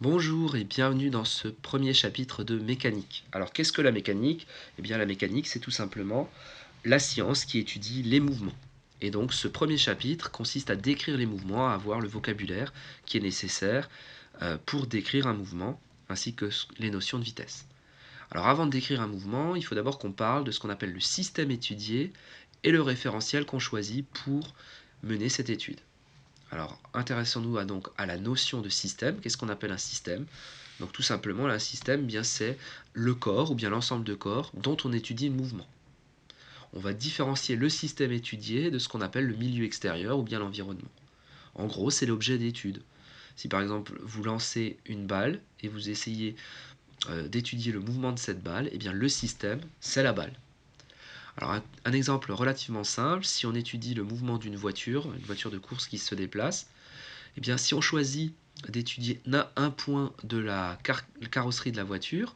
Bonjour et bienvenue dans ce premier chapitre de mécanique. Alors qu'est-ce que la mécanique? Eh bien la mécanique c'est tout simplement la science qui étudie les mouvements. Et donc ce premier chapitre consiste à décrire les mouvements, à avoir le vocabulaire qui est nécessaire pour décrire un mouvement, ainsi que les notions de vitesse. Alors avant de décrire un mouvement, il faut d'abord qu'on parle de ce qu'on appelle le système étudié et le référentiel qu'on choisit pour mener cette étude. Alors, intéressons-nous donc à la notion de système. Qu'est-ce qu'on appelle un système? Donc tout simplement, un système, bien c'est le corps ou bien l'ensemble de corps dont on étudie le mouvement. On va différencier le système étudié de ce qu'on appelle le milieu extérieur ou bien l'environnement. En gros, c'est l'objet d'étude. Si par exemple vous lancez une balle et vous essayez d'étudier le mouvement de cette balle, eh bien le système, c'est la balle. Alors un exemple relativement simple, si on étudie le mouvement d'une voiture, une voiture de course qui se déplace, eh bien, si on choisit d'étudier un point de la carrosserie de la voiture,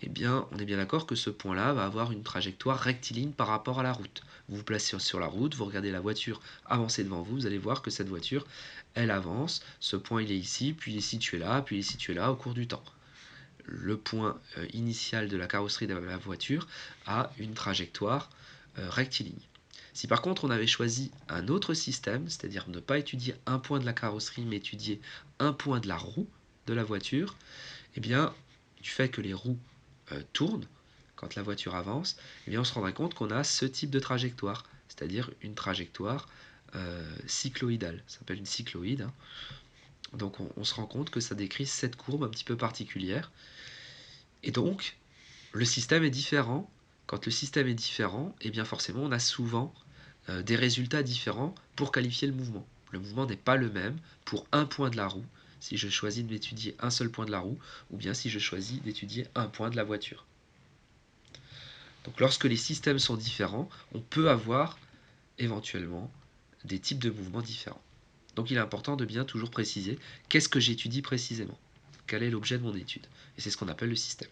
eh bien, on est bien d'accord que ce point-là va avoir une trajectoire rectiligne par rapport à la route. Vous vous placez sur la route, vous regardez la voiture avancer devant vous, vous allez voir que cette voiture, elle avance. Ce point, il est ici, puis il est situé là, puis il est situé là au cours du temps. Le point initial de la carrosserie de la voiture a une trajectoire rectiligne. Si par contre on avait choisi un autre système, c'est-à-dire ne pas étudier un point de la carrosserie, mais étudier un point de la roue de la voiture, eh bien, du fait que les roues tournent quand la voiture avance, eh bien, on se rendrait compte qu'on a ce type de trajectoire, c'est-à-dire une trajectoire cycloïdale. Ça s'appelle une cycloïde. Hein. Donc on se rend compte que ça décrit cette courbe un petit peu particulière. Et donc, le système est différent. Quand le système est différent, eh bien forcément, on a souvent des résultats différents pour qualifier le mouvement. Le mouvement n'est pas le même pour un point de la roue, si je choisis d'étudier un seul point de la roue, ou bien si je choisis d'étudier un point de la voiture. Donc lorsque les systèmes sont différents, on peut avoir éventuellement des types de mouvements différents. Donc il est important de bien toujours préciser qu'est-ce que j'étudie précisément, quel est l'objet de mon étude. Et c'est ce qu'on appelle le système.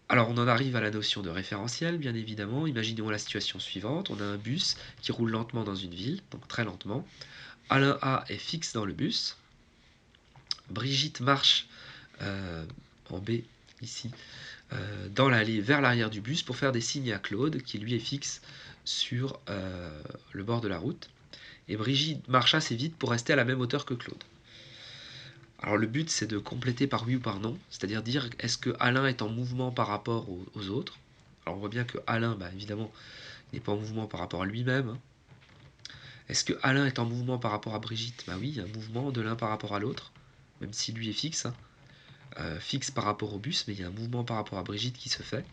Alors on en arrive à la notion de référentiel, bien évidemment. Imaginons la situation suivante. On a un bus qui roule lentement dans une ville, donc très lentement. Alain A est fixe dans le bus. Brigitte marche en B, ici, dans l'allée vers l'arrière du bus pour faire des signes à Claude, qui lui est fixe sur le bord de la route. Et Brigitte marche assez vite pour rester à la même hauteur que Claude. Alors le but c'est de compléter par oui ou par non, c'est-à-dire dire est-ce que Alain est en mouvement par rapport aux autres. Alors on voit bien que Alain, bah, évidemment, n'est pas en mouvement par rapport à lui-même. Hein. Est-ce que Alain est en mouvement par rapport à Brigitte? Bah oui, il y a un mouvement de l'un par rapport à l'autre, même si lui est fixe. Hein. Fixe par rapport au bus, mais il y a un mouvement par rapport à Brigitte qui se fait.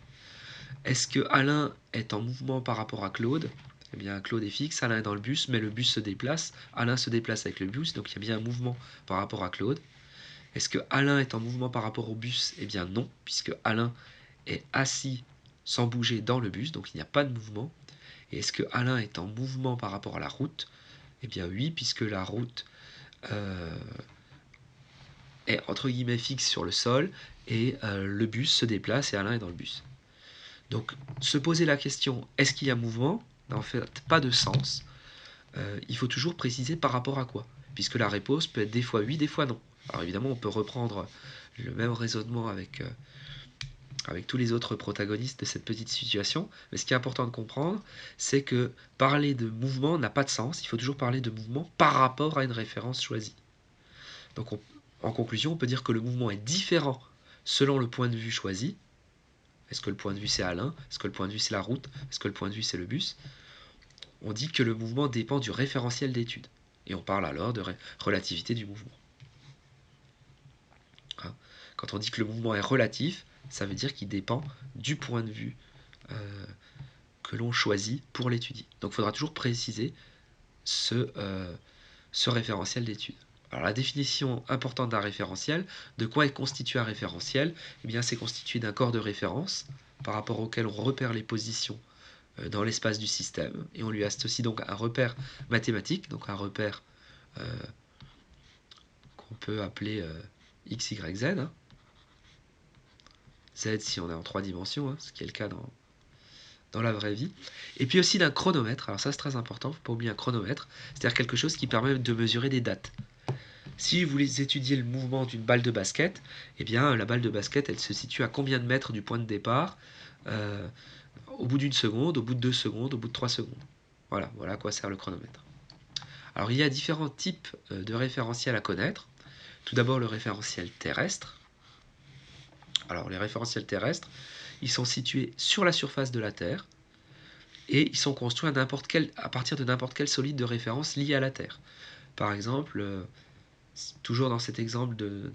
Est-ce que Alain est en mouvement par rapport à Claude? Eh bien, Claude est fixe, Alain est dans le bus, mais le bus se déplace. Alain se déplace avec le bus, donc il y a bien un mouvement par rapport à Claude. Est-ce que Alain est en mouvement par rapport au bus? Eh bien non, puisque Alain est assis sans bouger dans le bus, donc il n'y a pas de mouvement. Et est-ce que Alain est en mouvement par rapport à la route? Eh bien oui, puisque la route est entre guillemets fixe sur le sol et le bus se déplace et Alain est dans le bus. Donc se poser la question est-ce qu'il y a mouvement n'a en fait pas de sens. Il faut toujours préciser par rapport à quoi, puisque la réponse peut être des fois oui, des fois non. Alors évidemment, on peut reprendre le même raisonnement avec tous les autres protagonistes de cette petite situation, mais ce qui est important de comprendre, c'est que parler de mouvement n'a pas de sens, il faut toujours parler de mouvement par rapport à une référence choisie. Donc en conclusion, on peut dire que le mouvement est différent selon le point de vue choisi. Est-ce que le point de vue c'est Alain? Est-ce que le point de vue c'est la route? Est-ce que le point de vue c'est le bus? On dit que le mouvement dépend du référentiel d'étude. Et on parle alors de relativité du mouvement. Hein. Quand on dit que le mouvement est relatif, ça veut dire qu'il dépend du point de vue que l'on choisit pour l'étudier. Donc il faudra toujours préciser ce référentiel d'étude. Alors la définition importante d'un référentiel, de quoi est constitué un référentiel? Eh bien c'est constitué d'un corps de référence par rapport auquel on repère les positions dans l'espace du système et on lui associe donc un repère mathématique, donc un repère qu'on peut appeler x, y, z. Hein. Z si on est en 3 dimensions, hein, ce qui est le cas dans la vraie vie. Et puis aussi d'un chronomètre, alors ça c'est très important, il ne faut pas oublier un chronomètre, c'est-à-dire quelque chose qui permet de mesurer des dates. Si vous voulez étudier le mouvement d'une balle de basket, eh bien la balle de basket, elle se situe à combien de mètres du point de départ euh, au bout d'une seconde, au bout de 2 secondes, au bout de 3 secondes. Voilà à quoi sert le chronomètre. Alors il y a différents types de référentiels à connaître. Tout d'abord le référentiel terrestre. Alors les référentiels terrestres, ils sont situés sur la surface de la Terre et ils sont construits à partir de n'importe quel solide de référence lié à la Terre. Par exemple, toujours dans cet exemple de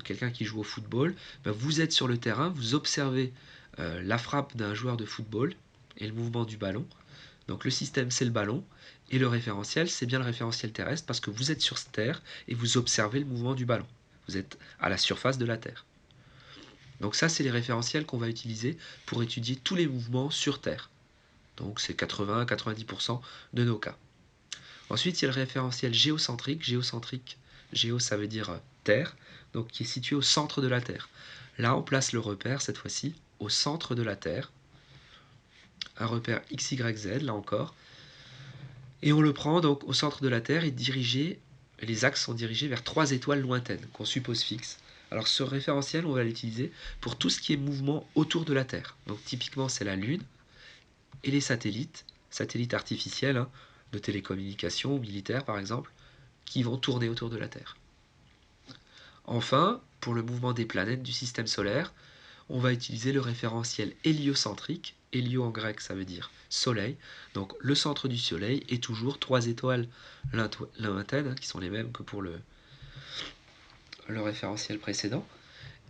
quelqu'un qui joue au football, ben vous êtes sur le terrain, vous observez la frappe d'un joueur de football et le mouvement du ballon. Donc le système, c'est le ballon, et le référentiel, c'est bien le référentiel terrestre, parce que vous êtes sur Terre et vous observez le mouvement du ballon. Vous êtes à la surface de la Terre. Donc ça, c'est les référentiels qu'on va utiliser pour étudier tous les mouvements sur Terre. Donc c'est 80-90% de nos cas. Ensuite, il y a le référentiel géocentrique. Géo, ça veut dire Terre, donc qui est situé au centre de la Terre. Là, on place le repère, cette fois-ci, au centre de la Terre. Un repère X, Y, Z, là encore. Et on le prend donc au centre de la Terre et les axes sont dirigés vers 3 étoiles lointaines, qu'on suppose fixes. Alors ce référentiel, on va l'utiliser pour tout ce qui est mouvement autour de la Terre. Donc typiquement, c'est la Lune et les satellites artificiels, hein, de télécommunications, militaires par exemple, qui vont tourner autour de la Terre. Enfin, pour le mouvement des planètes du système solaire, on va utiliser le référentiel héliocentrique. Hélio en grec, ça veut dire soleil. Donc le centre du soleil est toujours 3 étoiles lointaines, qui sont les mêmes que pour le référentiel précédent.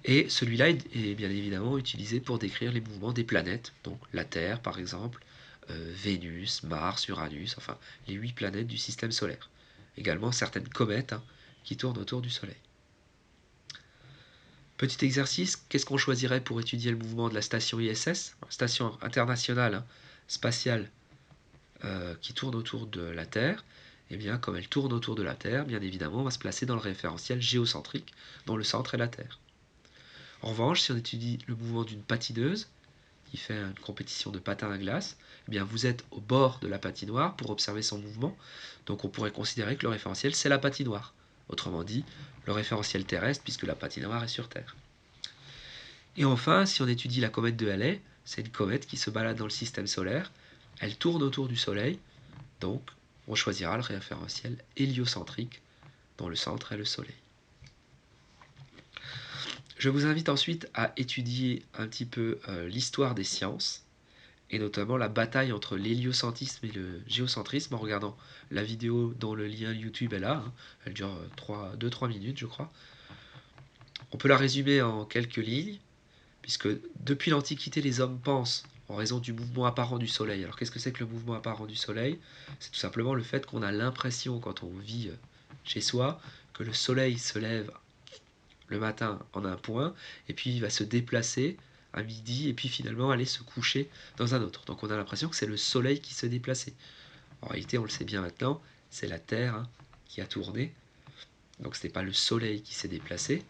Et celui-là est bien évidemment utilisé pour décrire les mouvements des planètes, donc la Terre par exemple, Vénus, Mars, Uranus, enfin les 8 planètes du système solaire. Également certaines comètes, hein, qui tournent autour du Soleil. Petit exercice, qu'est-ce qu'on choisirait pour étudier le mouvement de la station ISS, station internationale, hein, spatiale, qui tourne autour de la Terre? Eh bien, comme elle tourne autour de la Terre, bien évidemment, on va se placer dans le référentiel géocentrique, dont le centre est la Terre. En revanche, si on étudie le mouvement d'une patineuse, qui fait une compétition de patin à glace, eh bien vous êtes au bord de la patinoire pour observer son mouvement, donc on pourrait considérer que le référentiel c'est la patinoire. Autrement dit, le référentiel terrestre, puisque la patinoire est sur Terre. Et enfin, si on étudie la comète de Halley, c'est une comète qui se balade dans le système solaire, elle tourne autour du Soleil, donc on choisira le référentiel héliocentrique, dont le centre est le Soleil. Je vous invite ensuite à étudier un petit peu l'histoire des sciences, et notamment la bataille entre l'héliocentrisme et le géocentrisme, en regardant la vidéo dont le lien YouTube est là, hein. Elle dure 2-3 minutes je crois. On peut la résumer en quelques lignes, puisque depuis l'Antiquité les hommes pensent en raison du mouvement apparent du Soleil. Alors qu'est-ce que c'est que le mouvement apparent du Soleil? C'est tout simplement le fait qu'on a l'impression quand on vit chez soi que le Soleil se lève le matin en un point, et puis il va se déplacer à midi, et puis finalement aller se coucher dans un autre. Donc on a l'impression que c'est le Soleil qui se déplaçait. En réalité, on le sait bien maintenant, c'est la Terre, hein, qui a tourné. Donc ce n'est pas le Soleil qui s'est déplacé.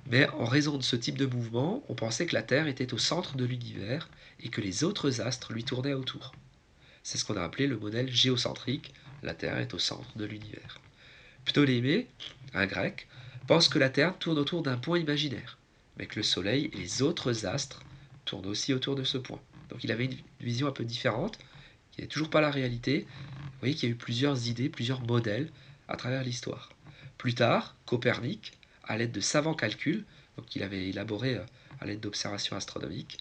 Mais en raison de ce type de mouvement, on pensait que la Terre était au centre de l'univers et que les autres astres lui tournaient autour. C'est ce qu'on a appelé le modèle géocentrique. La Terre est au centre de l'univers. Ptolémée, un grec, pense que la Terre tourne autour d'un point imaginaire, mais que le Soleil et les autres astres tournent aussi autour de ce point. Donc il avait une vision un peu différente, qui n'est toujours pas la réalité. Vous voyez qu'il y a eu plusieurs idées, plusieurs modèles à travers l'histoire. Plus tard, Copernic, à l'aide de savants calculs, donc qu'il avait élaboré à l'aide d'observations astronomiques,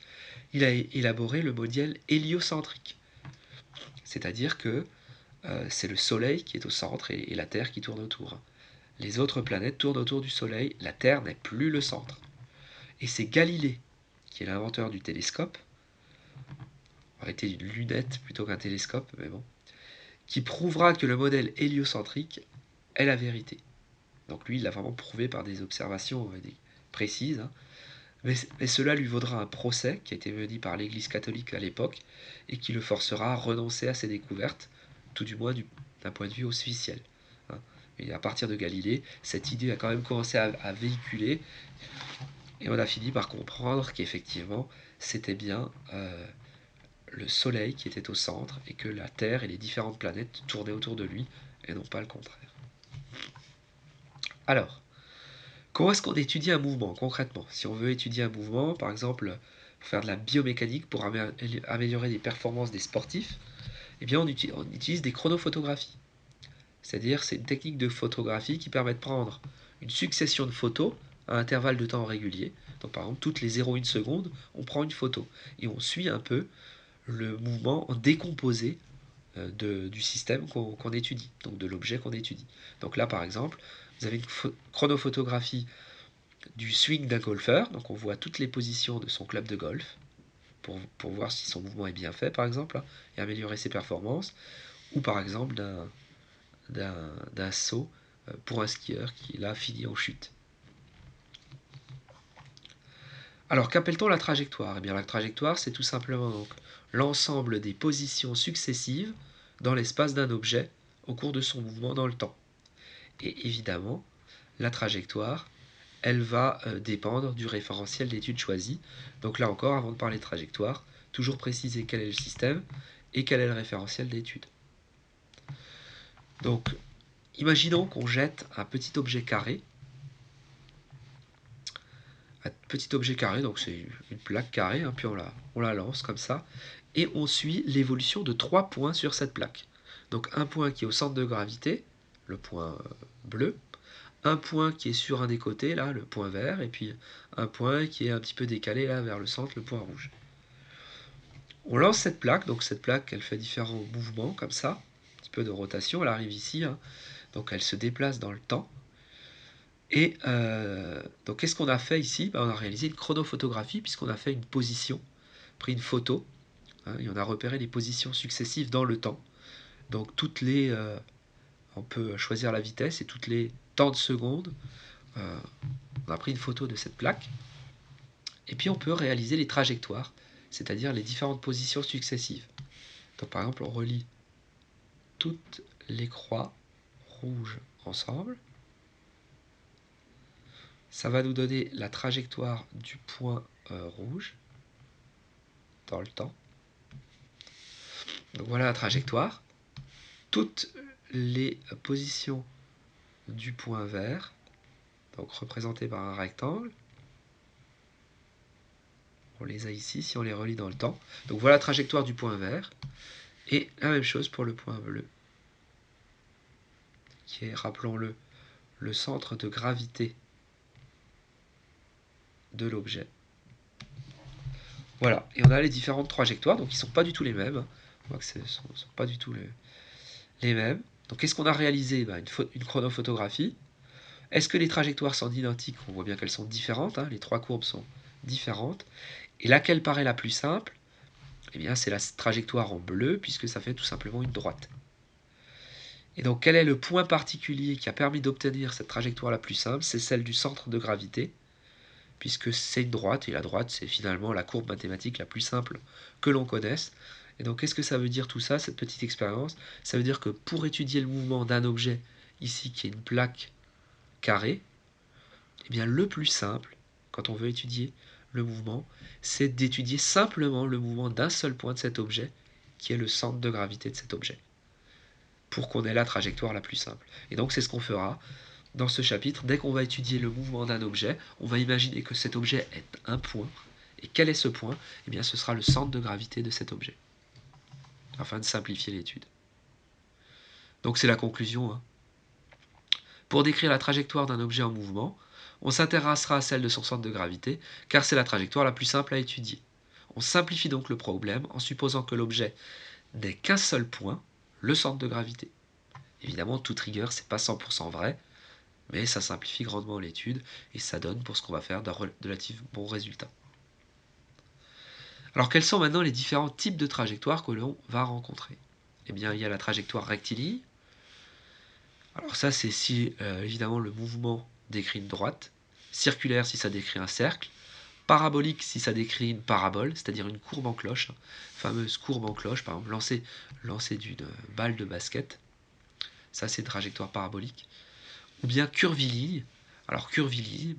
il a élaboré le modèle héliocentrique. C'est-à-dire que c'est le Soleil qui est au centre et la Terre qui tourne autour. Les autres planètes tournent autour du Soleil, la Terre n'est plus le centre. Et c'est Galilée, qui est l'inventeur du télescope, aurait été une lunette plutôt qu'un télescope, mais bon, qui prouvera que le modèle héliocentrique est la vérité. Donc lui, il l'a vraiment prouvé par des observations précises, hein. Mais cela lui vaudra un procès qui a été mené par l'Église catholique à l'époque et qui le forcera à renoncer à ses découvertes, tout du moins d'un point de vue officiel, hein. Et à partir de Galilée, cette idée a quand même commencé à véhiculer et on a fini par comprendre qu'effectivement, c'était bien le Soleil qui était au centre et que la Terre et les différentes planètes tournaient autour de lui et non pas le contraire. Alors, comment est-ce qu'on étudie un mouvement concrètement? Si on veut étudier un mouvement, par exemple, pour faire de la biomécanique, pour améliorer les performances des sportifs, eh bien on utilise des chronophotographies. C'est-à-dire, c'est une technique de photographie qui permet de prendre une succession de photos à intervalles de temps réguliers. Donc par exemple, toutes les 0,1 secondes, on prend une photo et on suit un peu le mouvement en décomposé du système qu'on étudie, donc de l'objet qu'on étudie. Donc là, par exemple, vous avez une chronophotographie du swing d'un golfeur, donc on voit toutes les positions de son club de golf pour voir si son mouvement est bien fait, par exemple, et améliorer ses performances, ou par exemple d'un saut pour un skieur qui l'a fini en chute. Alors qu'appelle-t-on la trajectoire? Eh bien la trajectoire, c'est tout simplement donc l'ensemble des positions successives dans l'espace d'un objet au cours de son mouvement dans le temps. Et évidemment, la trajectoire, elle va dépendre du référentiel d'étude choisi. Donc là encore, avant de parler de trajectoire, toujours préciser quel est le système et quel est le référentiel d'étude. Donc, imaginons qu'on jette un petit objet carré. Un petit objet carré, donc c'est une plaque carrée, hein, puis on la lance comme ça, et on suit l'évolution de 3 points sur cette plaque. Donc un point qui est au centre de gravité, le point bleu, un point qui est sur un des côtés, là, le point vert, et puis un point qui est un petit peu décalé là vers le centre, le point rouge. On lance cette plaque, donc cette plaque, elle fait différents mouvements comme ça, un petit peu de rotation, elle arrive ici, hein, donc elle se déplace dans le temps. Et donc qu'est-ce qu'on a fait ici? On a réalisé une chronophotographie puisqu'on a fait une position, pris une photo, hein, et on a repéré les positions successives dans le temps. Donc on peut choisir la vitesse et toutes les temps de secondes, on a pris une photo de cette plaque. Et puis on peut réaliser les trajectoires, c'est-à-dire les différentes positions successives. Donc par exemple, on relie toutes les croix rouges ensemble. Ça va nous donner la trajectoire du point rouge dans le temps. Donc voilà la trajectoire. Toutes les positions du point vert, donc représentées par un rectangle, on les a ici si on les relie dans le temps. Donc voilà la trajectoire du point vert. Et la même chose pour le point bleu, qui est, rappelons-le, le centre de gravité de l'objet. Voilà, et on a les différentes trajectoires, donc ils ne sont pas du tout les mêmes. On voit que ce ne sont pas du tout les mêmes. Donc qu'est-ce qu'on a réalisé? Une chronophotographie. Est-ce que les trajectoires sont identiques? On voit bien qu'elles sont différentes, hein, les trois courbes sont différentes. Et laquelle paraît la plus simple? Eh bien, c'est la trajectoire en bleu, puisque ça fait tout simplement une droite. Et donc, quel est le point particulier qui a permis d'obtenir cette trajectoire la plus simple? C'est celle du centre de gravité, puisque c'est une droite, et la droite, c'est finalement la courbe mathématique la plus simple que l'on connaisse. Et donc, qu'est-ce que ça veut dire tout ça, cette petite expérience? Ça veut dire que pour étudier le mouvement d'un objet, ici, qui est une plaque carrée, eh bien, le plus simple, quand on veut étudier le mouvement, c'est d'étudier simplement le mouvement d'un seul point de cet objet, qui est le centre de gravité de cet objet, pour qu'on ait la trajectoire la plus simple. Et donc, c'est ce qu'on fera dans ce chapitre. Dès qu'on va étudier le mouvement d'un objet, on va imaginer que cet objet est un point. Et quel est ce point? Eh bien, ce sera le centre de gravité de cet objet, afin de simplifier l'étude. Donc, c'est la conclusion, hein. Pour décrire la trajectoire d'un objet en mouvement, on s'intéressera à celle de son centre de gravité, car c'est la trajectoire la plus simple à étudier. On simplifie donc le problème en supposant que l'objet n'ait qu'un seul point, le centre de gravité. Évidemment, toute rigueur, c'est pas 100% vrai, mais ça simplifie grandement l'étude et ça donne pour ce qu'on va faire de relativement bons résultats. Alors quels sont maintenant les différents types de trajectoires que l'on va rencontrer? Eh bien, il y a la trajectoire rectiligne. Alors ça, c'est si évidemment le mouvement décrit une droite, circulaire si ça décrit un cercle, parabolique si ça décrit une parabole, c'est-à-dire une courbe en cloche, fameuse courbe en cloche, par exemple lancer d'une balle de basket, ça c'est une trajectoire parabolique, ou bien curviligne. Alors curviligne,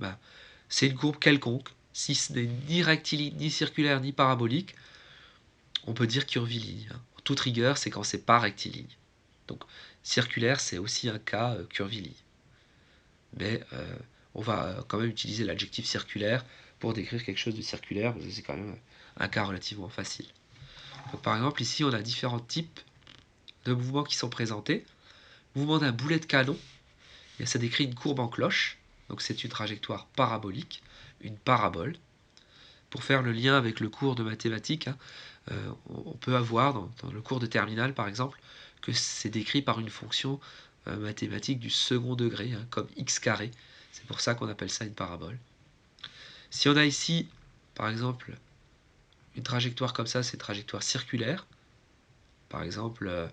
c'est une courbe quelconque, si ce n'est ni rectiligne, ni circulaire, ni parabolique, on peut dire curviligne. En toute rigueur, c'est quand c'est pas rectiligne. Donc circulaire, c'est aussi un cas curviligne. mais on va quand même utiliser l'adjectif circulaire pour décrire quelque chose de circulaire, parce que c'est quand même un cas relativement facile. Donc, par exemple, ici, on a différents types de mouvements qui sont présentés. Mouvement d'un boulet de canon, et ça décrit une courbe en cloche, donc c'est une trajectoire parabolique, une parabole. Pour faire le lien avec le cours de mathématiques, hein, on peut avoir dans le cours de terminale par exemple que c'est décrit par une fonction mathématique du second degré, hein, comme x carré. C'est pour ça qu'on appelle ça une parabole. Si on a ici, par exemple, une trajectoire comme ça, c'est une trajectoire circulaire. Par exemple,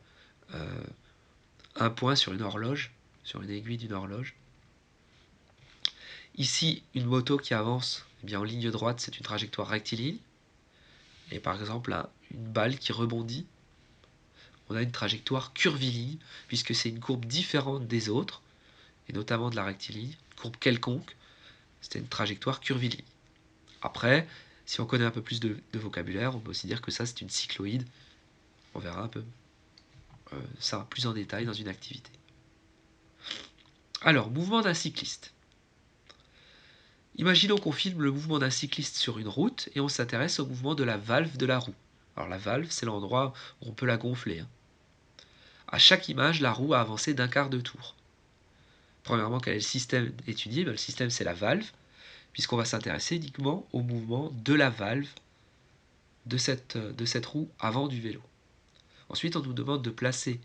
un point sur une horloge, sur une aiguille d'une horloge. Ici, une moto qui avance eh bien, en ligne droite, c'est une trajectoire rectiligne. Et par exemple, là, une balle qui rebondit, on a une trajectoire curviligne, puisque c'est une courbe différente des autres, et notamment de la rectiligne, une courbe quelconque, c'était une trajectoire curviligne. Après, si on connaît un peu plus de vocabulaire, on peut aussi dire que ça c'est une cycloïde. On verra un peu ça plus en détail dans une activité. Alors, mouvement d'un cycliste. Imaginons qu'on filme le mouvement d'un cycliste sur une route et on s'intéresse au mouvement de la valve de la roue. Alors la valve, c'est l'endroit où on peut la gonfler, hein. À chaque image, la roue a avancé d'un quart de tour. Premièrement, quel est le système étudié? Le système, c'est la valve, puisqu'on va s'intéresser uniquement au mouvement de la valve de cette roue avant du vélo. Ensuite, on nous demande de placer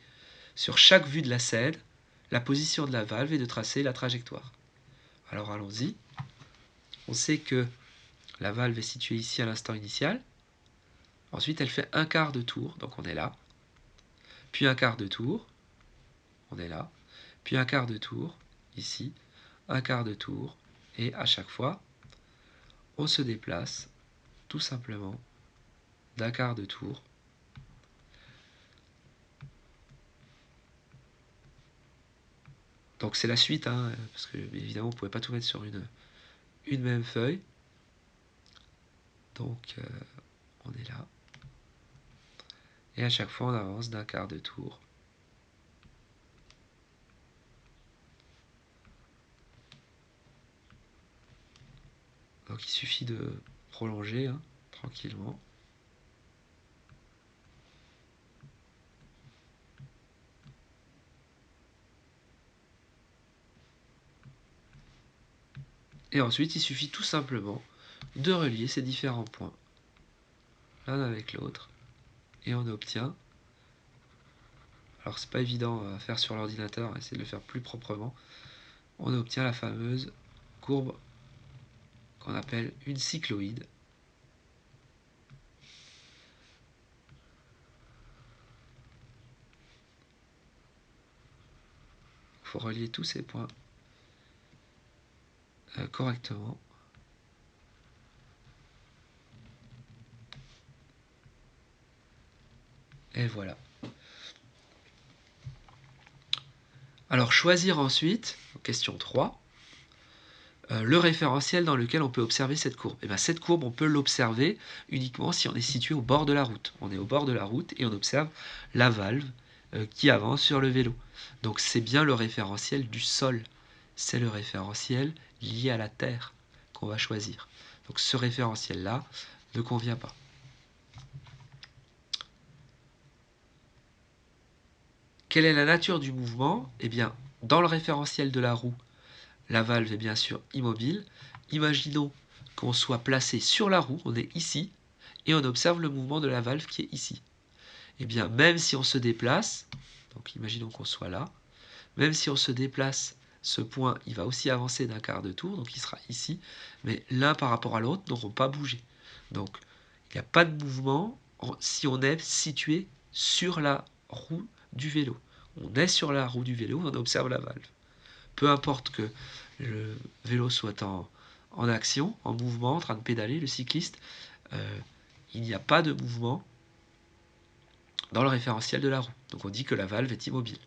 sur chaque vue de la scène la position de la valve et de tracer la trajectoire. Alors allons-y. On sait que la valve est située ici à l'instant initial. Ensuite, elle fait un quart de tour, donc on est là. Puis un quart de tour, on est là. Puis un quart de tour, ici. Un quart de tour. Et à chaque fois, on se déplace tout simplement d'un quart de tour. Donc c'est la suite, hein, parce que évidemment on ne pouvait pas tout mettre sur une même feuille. Donc on est là. Et à chaque fois on avance d'un quart de tour. Donc il suffit de prolonger, hein, tranquillement. Et ensuite il suffit tout simplement de relier ces différents points l'un avec l'autre. Et on obtient, alors c'est pas évident à faire sur l'ordinateur, essayer de le faire plus proprement, on obtient la fameuse courbe qu'on appelle une cycloïde. Il faut relier tous ces points correctement. Et voilà. Alors choisir ensuite, question 3, le référentiel dans lequel on peut observer cette courbe. Et bien cette courbe, on peut l'observer uniquement si on est situé au bord de la route. On est au bord de la route et on observe la valve qui avance sur le vélo. Donc c'est bien le référentiel du sol. C'est le référentiel lié à la terre qu'on va choisir. Donc ce référentiel-là ne convient pas. Quelle est la nature du mouvement? Eh bien, dans le référentiel de la roue, la valve est bien sûr immobile. Imaginons qu'on soit placé sur la roue, on est ici, et on observe le mouvement de la valve qui est ici. Eh bien, même si on se déplace, donc imaginons qu'on soit là, même si on se déplace, ce point, il va aussi avancer d'un quart de tour, donc il sera ici, mais l'un par rapport à l'autre n'auront pas bougé. Donc, il n'y a pas de mouvement si on est situé sur la roue du vélo. On est sur la roue du vélo, on observe la valve. Peu importe que le vélo soit en action, en mouvement, en train de pédaler, le cycliste, il n'y a pas de mouvement dans le référentiel de la roue. Donc on dit que la valve est immobile.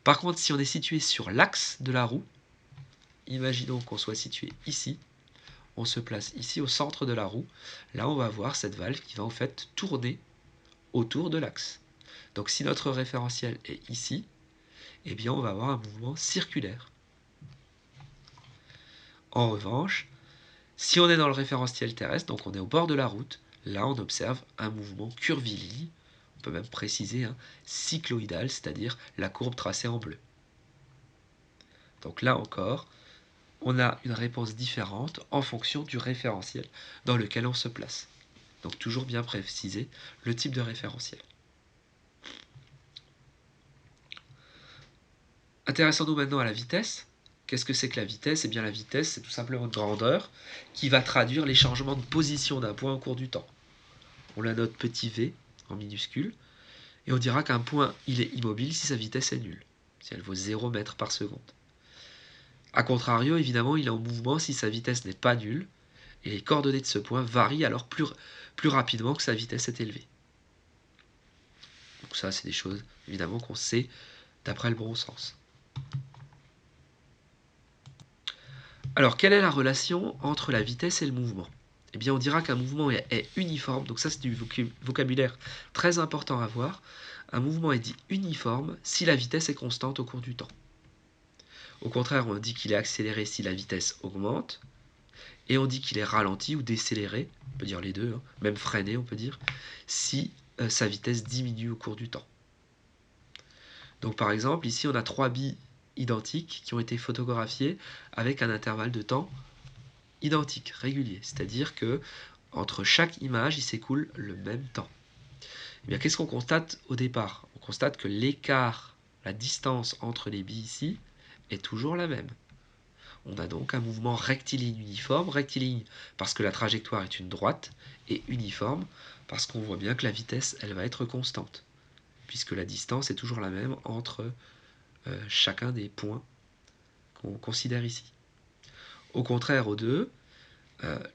Par contre, si on est situé sur l'axe de la roue, imaginons qu'on soit situé ici, on se place ici au centre de la roue, là on va voir cette valve qui va en fait tourner autour de l'axe. Donc si notre référentiel est ici, eh bien on va avoir un mouvement circulaire. En revanche, si on est dans le référentiel terrestre, donc on est au bord de la route, là on observe un mouvement curviligne, on peut même préciser cycloïdal, c'est-à-dire la courbe tracée en bleu. Donc là encore, on a une réponse différente en fonction du référentiel dans lequel on se place. Donc toujours bien préciser le type de référentiel. Intéressons-nous maintenant à la vitesse. Qu'est-ce que c'est que la vitesse? Eh bien la vitesse, c'est tout simplement une grandeur qui va traduire les changements de position d'un point au cours du temps. On la note petit v en minuscule, et on dira qu'un point il est immobile si sa vitesse est nulle, si elle vaut 0 mètres par seconde. A contrario, évidemment, il est en mouvement si sa vitesse n'est pas nulle, et les coordonnées de ce point varient alors plus rapidement que sa vitesse est élevée. Donc ça, c'est des choses, évidemment, qu'on sait d'après le bon sens. Alors, quelle est la relation entre la vitesse et le mouvement? Eh bien, on dira qu'un mouvement est uniforme, donc ça, c'est du vocabulaire très important à voir. Un mouvement est dit uniforme si la vitesse est constante au cours du temps. Au contraire, on dit qu'il est accéléré si la vitesse augmente, et on dit qu'il est ralenti ou décéléré, on peut dire les deux, même freiné, on peut dire, si sa vitesse diminue au cours du temps. Donc par exemple, ici on a 3 billes identiques qui ont été photographiées avec un intervalle de temps identique, régulier. C'est-à-dire que entre chaque image, il s'écoule le même temps. Et bien, qu'est-ce qu'on constate au départ? On constate que l'écart, la distance entre les billes ici, est toujours la même. On a donc un mouvement rectiligne uniforme, rectiligne parce que la trajectoire est une droite, et uniforme parce qu'on voit bien que la vitesse, elle va être constante, puisque la distance est toujours la même entre chacun des points qu'on considère ici. Au contraire, au 2,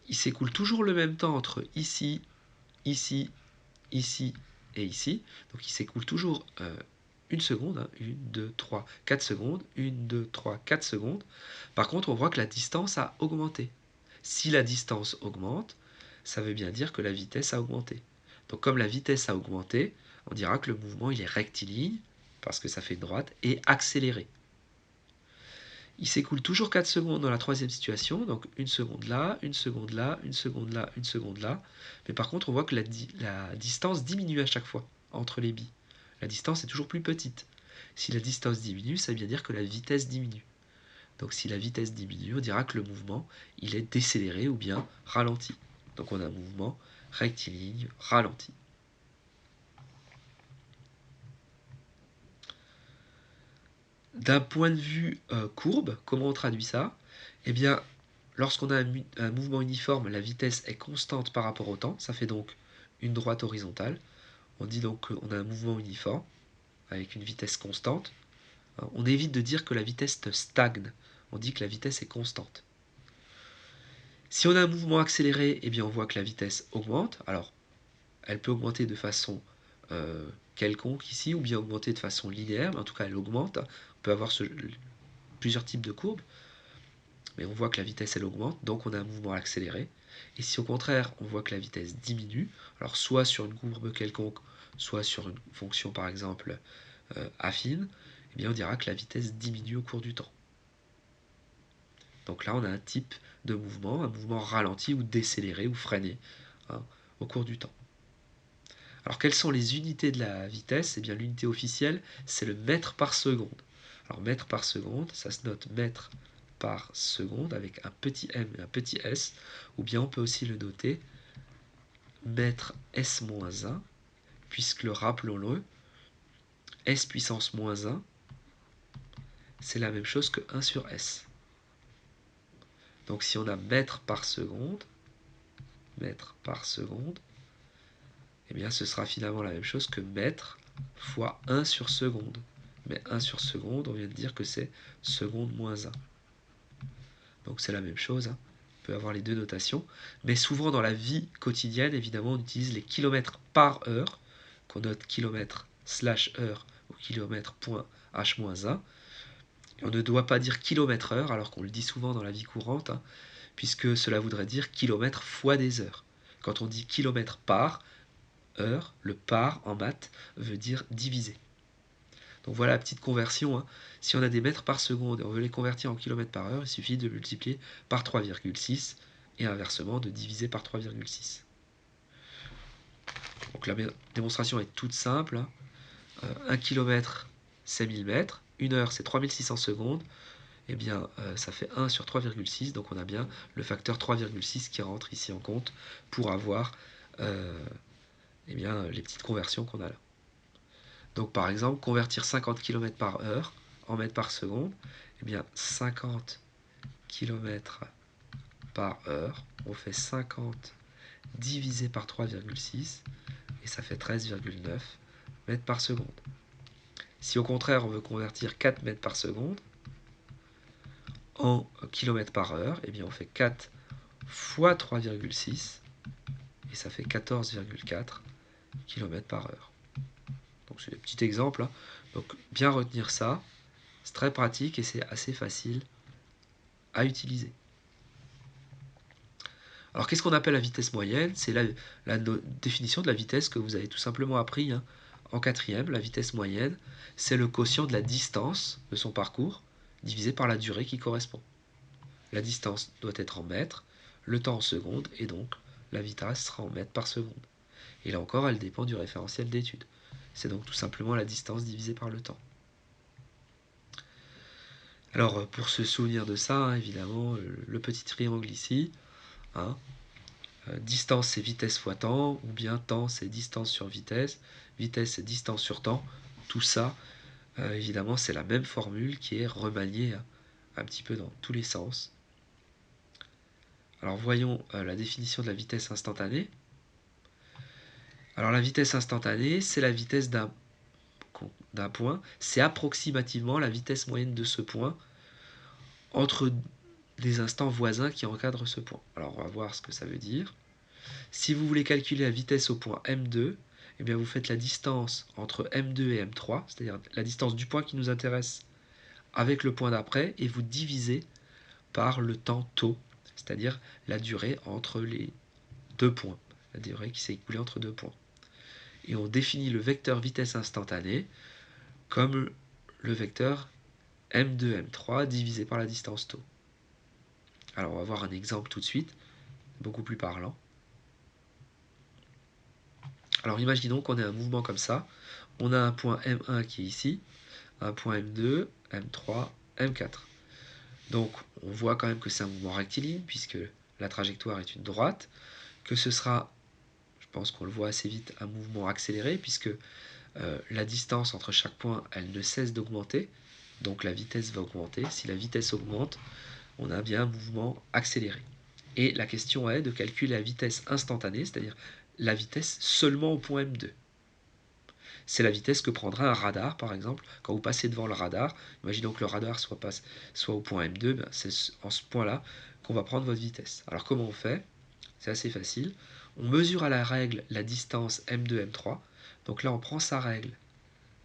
il s'écoule toujours le même temps entre ici, ici, ici et ici. Donc il s'écoule toujours 1 seconde, 1, 2, 3, 4 secondes, 1, 2, 3, 4 secondes. Par contre, on voit que la distance a augmenté. Si la distance augmente, ça veut bien dire que la vitesse a augmenté. Donc comme la vitesse a augmenté, on dira que le mouvement il est rectiligne, parce que ça fait une droite, et accéléré. Il s'écoule toujours 4 secondes dans la troisième situation, donc 1 seconde là, 1 seconde là, 1 seconde là, 1 seconde là. Mais par contre, on voit que la distance diminue à chaque fois entre les billes. La distance est toujours plus petite. Si la distance diminue, ça veut bien dire que la vitesse diminue. Donc si la vitesse diminue, on dira que le mouvement il est décéléré ou bien ralenti. Donc on a un mouvement rectiligne ralenti. D'un point de vue courbe, comment on traduit ça? Eh bien, lorsqu'on a un mouvement uniforme, la vitesse est constante par rapport au temps. Ça fait donc une droite horizontale. On dit donc qu'on a un mouvement uniforme avec une vitesse constante. On évite de dire que la vitesse stagne. On dit que la vitesse est constante. Si on a un mouvement accéléré, eh bien on voit que la vitesse augmente. Alors, elle peut augmenter de façon quelconque ici, ou bien augmenter de façon linéaire, mais en tout cas elle augmente. On peut avoir plusieurs types de courbes, mais on voit que la vitesse elle augmente, donc on a un mouvement accéléré. Et si au contraire on voit que la vitesse diminue, alors soit sur une courbe quelconque, soit sur une fonction par exemple affine, eh bien on dira que la vitesse diminue au cours du temps. Donc là on a un type de mouvement, un mouvement ralenti ou décéléré ou freiné au cours du temps. Alors quelles sont les unités de la vitesse? Eh bien l'unité officielle c'est le mètre par seconde. Alors mètre par seconde, ça se note mètre par seconde avec un petit m et un petit s, ou bien on peut aussi le noter mètre s-1, puisque rappelons-le, s puissance moins 1, c'est la même chose que 1 sur s. Donc si on a mètre par seconde, eh bien ce sera finalement la même chose que mètre fois 1 sur seconde. Mais 1 sur seconde, on vient de dire que c'est seconde moins 1. Donc c'est la même chose, on peut avoir les deux notations. Mais souvent dans la vie quotidienne, évidemment, on utilise les kilomètres par heure, qu'on note kilomètre/heure ou kilomètre.h-1. On ne doit pas dire kilomètre-heure, alors qu'on le dit souvent dans la vie courante, puisque cela voudrait dire kilomètre fois des heures. Quand on dit kilomètre par heure, le par en maths veut dire diviser. Donc voilà la petite conversion, hein. Si on a des mètres par seconde et on veut les convertir en kilomètres par heure, il suffit de multiplier par 3,6 et inversement de diviser par 3,6. Donc la démonstration est toute simple, hein. 1 km c'est 1000 mètres, 1 heure c'est 3600 secondes, et bien ça fait 1 sur 3,6, donc on a bien le facteur 3,6 qui rentre ici en compte pour avoir eh bien, les petites conversions qu'on a là. Donc par exemple, convertir 50 km par heure en mètres par seconde, eh bien 50 km par heure, on fait 50 divisé par 3,6 et ça fait 13,9 mètres par seconde. Si au contraire on veut convertir 4 mètres par seconde en km par heure, eh bien on fait 4 fois 3,6 et ça fait 14,4 km par heure. Donc c'est des petits exemples, hein. Donc bien retenir ça, c'est très pratique et c'est assez facile à utiliser. Alors qu'est-ce qu'on appelle la vitesse moyenne? C'est la définition de la vitesse que vous avez tout simplement appris, hein, en quatrième. La vitesse moyenne, c'est le quotient de la distance de son parcours divisé par la durée qui correspond. La distance doit être en mètres, le temps en secondes, et donc la vitesse sera en mètres par seconde. Et là encore, elle dépend du référentiel d'étude. C'est donc tout simplement la distance divisée par le temps. Alors, pour se souvenir de ça, hein, évidemment, le petit triangle ici, hein, distance c'est vitesse fois temps, ou bien temps c'est distance sur vitesse, vitesse c'est distance sur temps. Tout ça, évidemment, c'est la même formule qui est remaniée, hein, un petit peu dans tous les sens. Alors voyons la définition de la vitesse instantanée. Alors la vitesse instantanée, c'est la vitesse d'un point, c'est approximativement la vitesse moyenne de ce point entre des instants voisins qui encadrent ce point. Alors on va voir ce que ça veut dire. Si vous voulez calculer la vitesse au point M2, eh bien vous faites la distance entre M2 et M3, c'est-à-dire la distance du point qui nous intéresse avec le point d'après, et vous divisez par le temps tau, c'est-à-dire la durée entre les deux points, la durée qui s'est écoulée entre deux points. Et on définit le vecteur vitesse instantanée comme le vecteur M2, M3 divisé par la distance tau. Alors on va voir un exemple tout de suite, beaucoup plus parlant. Alors imaginons qu'on ait un mouvement comme ça. On a un point M1 qui est ici, un point M2, M3, M4. Donc on voit quand même que c'est un mouvement rectiligne puisque la trajectoire est une droite, que ce sera, je pense qu'on le voit assez vite, un mouvement accéléré puisque la distance entre chaque point, elle ne cesse d'augmenter, donc la vitesse va augmenter. Si la vitesse augmente, on a bien un mouvement accéléré. Et la question est de calculer la vitesse instantanée, c'est-à-dire la vitesse seulement au point M2. C'est la vitesse que prendra un radar, par exemple, quand vous passez devant le radar. Imaginons que le radar soit au point M2, ben c'est en ce point-là qu'on va prendre votre vitesse. Alors comment on fait? C'est assez facile. On mesure à la règle la distance M2, M3. Donc là, on prend sa règle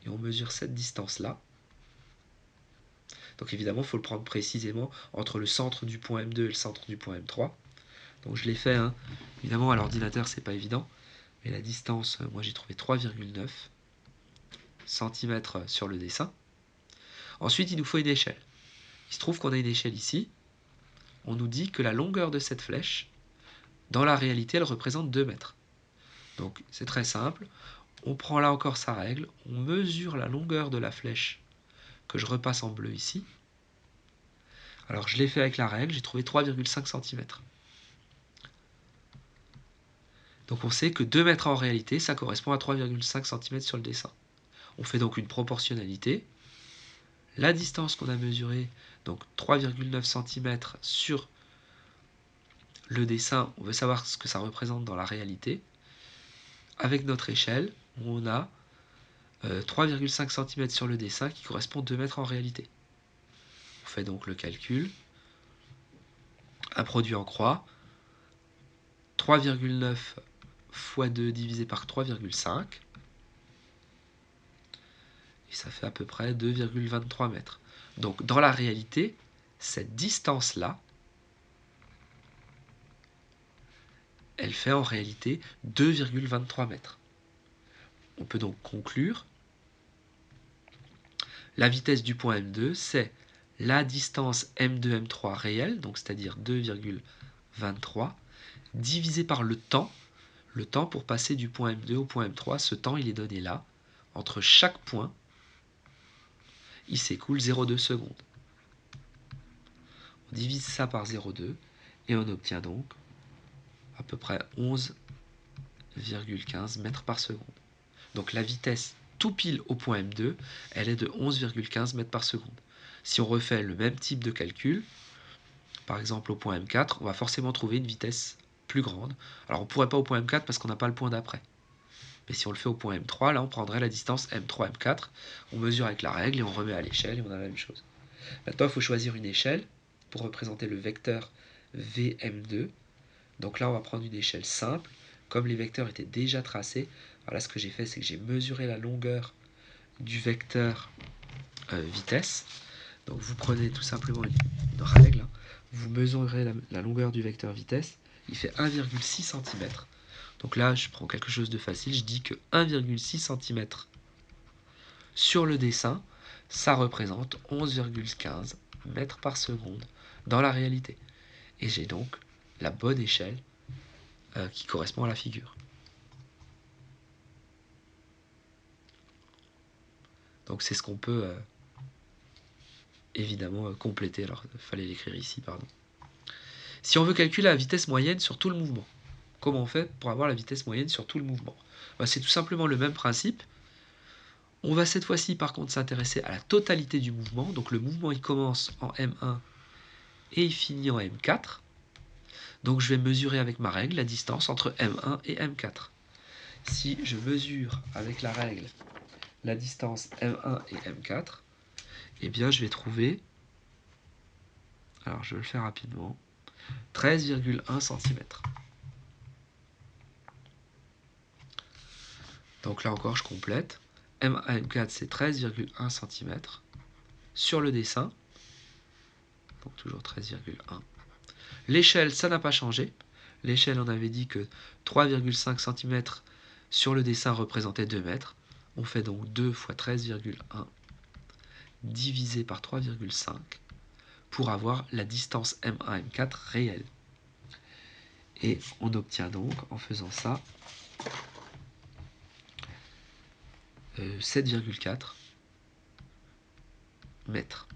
et on mesure cette distance-là. Donc évidemment, il faut le prendre précisément entre le centre du point M2 et le centre du point M3. Donc je l'ai fait, hein. Évidemment, à l'ordinateur, c'est pas évident. Mais la distance, moi j'ai trouvé 3,9 cm sur le dessin. Ensuite, il nous faut une échelle. Il se trouve qu'on a une échelle ici. On nous dit que la longueur de cette flèche, dans la réalité, elle représente 2 mètres. Donc c'est très simple. On prend là encore sa règle. On mesure la longueur de la flèche que je repasse en bleu ici. Alors je l'ai fait avec la règle, j'ai trouvé 3,5 cm. Donc on sait que 2 mètres en réalité, ça correspond à 3,5 cm sur le dessin. On fait donc une proportionnalité. La distance qu'on a mesurée, donc 3,9 cm sur le dessin, on veut savoir ce que ça représente dans la réalité. Avec notre échelle, on a 3,5 cm sur le dessin qui correspond à 2 mètres en réalité. On fait donc le calcul. Un produit en croix. 3,9 fois 2 divisé par 3,5. Et ça fait à peu près 2,23 mètres. Donc dans la réalité, cette distance-là, elle fait en réalité 2,23 mètres. On peut donc conclure La vitesse du point M2, c'est la distance M2, M3 réelle, donc c'est-à-dire 2,23, divisé par le temps. Le temps pour passer du point M2 au point M3, ce temps il est donné là. Entre chaque point, il s'écoule 0,2 secondes. On divise ça par 0,2 et on obtient donc à peu près 11,15 mètres par seconde. Donc la vitesse tout pile au point M2, elle est de 11,15 mètres par seconde. Si on refait le même type de calcul, par exemple au point M4, on va forcément trouver une vitesse plus grande. Alors on ne pourrait pas au point M4 parce qu'on n'a pas le point d'après. Mais si on le fait au point M3, là on prendrait la distance M3, M4, on mesure avec la règle et on remet à l'échelle et on a la même chose. Maintenant il faut choisir une échelle pour représenter le vecteur VM2. Donc là on va prendre une échelle simple. Comme les vecteurs étaient déjà tracés, alors là ce que j'ai fait c'est que j'ai mesuré la longueur du vecteur vitesse. Donc vous prenez tout simplement une règle, vous mesurez la longueur du vecteur vitesse, il fait 1,6 cm. Donc là, je prends quelque chose de facile, je dis que 1,6 cm sur le dessin, ça représente 11,15 mètres par seconde dans la réalité. Et j'ai donc la bonne échelle qui correspond à la figure. Donc c'est ce qu'on peut évidemment compléter. Alors il fallait l'écrire ici, pardon. Si on veut calculer la vitesse moyenne sur tout le mouvement, comment on fait pour avoir la vitesse moyenne sur tout le mouvement? C'est tout simplement le même principe. On va cette fois-ci par contre s'intéresser à la totalité du mouvement. Donc le mouvement il commence en M1 et il finit en M4. Donc je vais mesurer avec ma règle la distance entre M1 et M4. Si je mesure avec la règle la distance M1 et M4, eh bien je vais trouver, alors je vais le faire rapidement, 13,1 cm. Donc là encore je complète. M1 M4 c'est 13,1 cm sur le dessin. Donc toujours 13,1. L'échelle, ça n'a pas changé. L'échelle, on avait dit que 3,5 cm sur le dessin représentait 2 mètres. On fait donc 2 fois 13,1 divisé par 3,5 pour avoir la distance M1, M4 réelle. Et on obtient donc, en faisant ça, 7,4 mètres.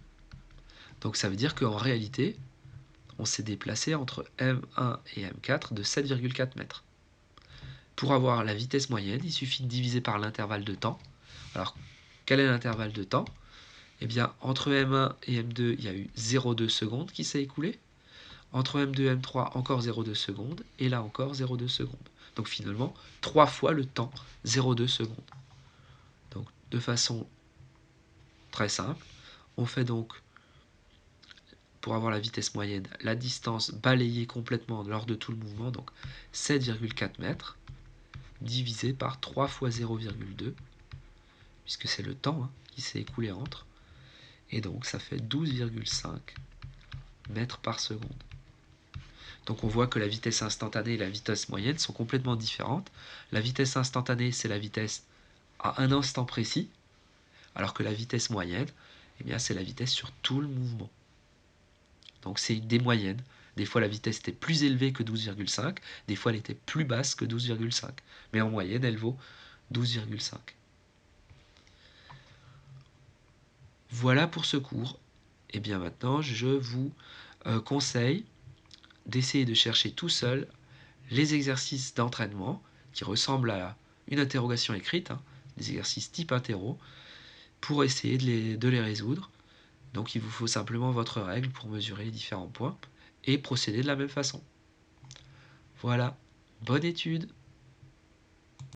Donc ça veut dire qu'en réalité, on s'est déplacé entre M1 et M4 de 7,4 mètres. Pour avoir la vitesse moyenne, il suffit de diviser par l'intervalle de temps. Alors, quel est l'intervalle de temps? Eh bien, entre M1 et M2, il y a eu 0,2 secondes qui s'est écoulé. Entre M2 et M3, encore 0,2 secondes. Et là encore 0,2 secondes. Donc finalement, 3 fois le temps, 0,2 secondes. Donc, de façon très simple, on fait donc, pour avoir la vitesse moyenne, la distance balayée complètement lors de tout le mouvement, donc 7,4 mètres, divisé par 3 fois 0,2, puisque c'est le temps qui s'est écoulé entre, et donc ça fait 12,5 mètres par seconde. Donc on voit que la vitesse instantanée et la vitesse moyenne sont complètement différentes. La vitesse instantanée, c'est la vitesse à un instant précis, alors que la vitesse moyenne, eh bien, c'est la vitesse sur tout le mouvement. Donc c'est des moyennes. Des fois la vitesse était plus élevée que 12,5, des fois elle était plus basse que 12,5. Mais en moyenne, elle vaut 12,5. Voilà pour ce cours. Et bien maintenant, je vous conseille d'essayer de chercher tout seul les exercices d'entraînement qui ressemblent à une interrogation écrite, des exercices type interro, pour essayer de les résoudre. Donc il vous faut simplement votre règle pour mesurer les différents points et procéder de la même façon. Voilà, bonne étude!